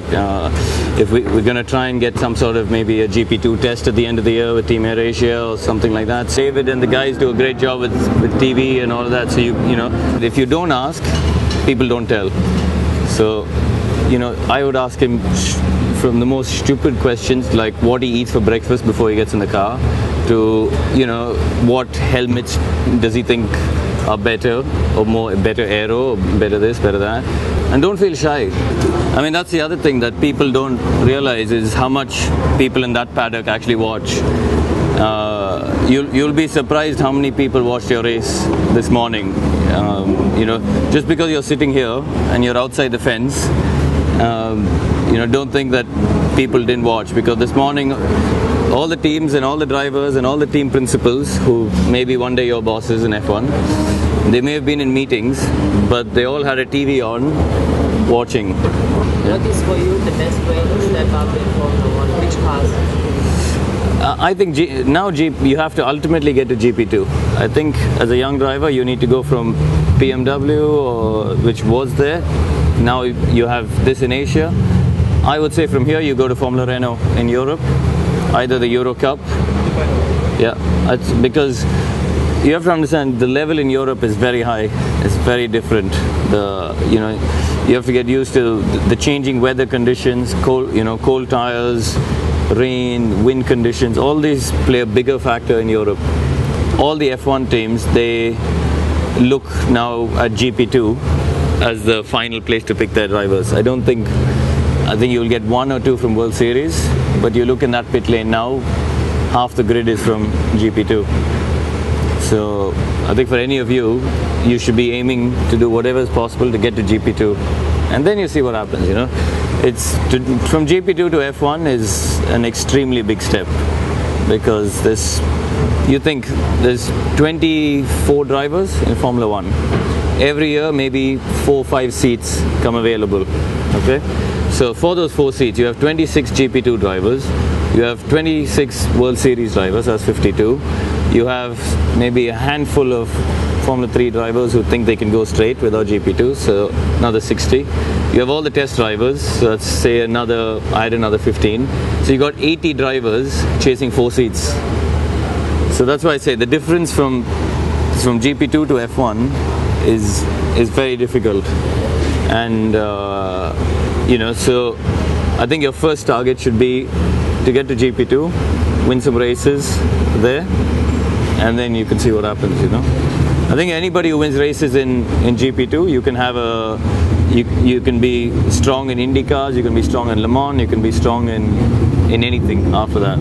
if we're going to try and get some sort of maybe a GP2 test at the end of the year with Team AirAsia or something like that. David and the guys do a great job with TV and all of that. So you know, if you don't ask, people don't tell. So, you know, I would ask him from the most stupid questions, like what he eats for breakfast before he gets in the car, to, you know, what helmets does he think are better, or better aero, or better this, better that. And don't feel shy. I mean, that's the other thing that people don't realize, is how much people in that paddock actually watch. You'll be surprised how many people watched your race this morning. You know, just because you're sitting here and you're outside the fence, you know, don't think that people didn't watch, because this morning all the teams and all the drivers and all the team principals, who maybe one day your bosses in F1, they may have been in meetings, but they all had a TV on watching. What is for you the best way to step up in Formula 1? Which cars? I think now you have to ultimately get to GP2. I think as a young driver you need to go from BMW, which was there. Now you have this in Asia. I would say from here you go to Formula Renault in Europe, either the Euro Cup. Yeah, it's because you have to understand the level in Europe is very high. It's very different. You know, you have to get used to the changing weather conditions, cold tires, rain, wind conditions. All these play a bigger factor in Europe. All the F1 teams, they look now at GP2 as the final place to pick their drivers. I think you'll get one or two from World Series, but you look in that pit lane now, half the grid is from GP2. So I think for any of you, you should be aiming to do whatever is possible to get to GP2, and then you see what happens. You know, from GP2 to F1 is an extremely big step, because you think there's 24 drivers in Formula 1. Every year, maybe 4 or 5 seats come available. Okay, so for those 4 seats, you have 26 GP2 drivers, you have 26 World Series drivers, that's 52. You have maybe a handful of Formula 3 drivers who think they can go straight without GP2, so another 60. You have all the test drivers, so let's say add another 15. So you got 80 drivers chasing 4 seats. So that's why I say the difference from GP2 to F1 is very difficult. And you know, so I think your first target should be to get to GP2, win some races there, and then you can see what happens. You know, I think anybody who wins races in GP2, you can have you can be strong in Indy cars, you can be strong in Le Mans, you can be strong in anything after that.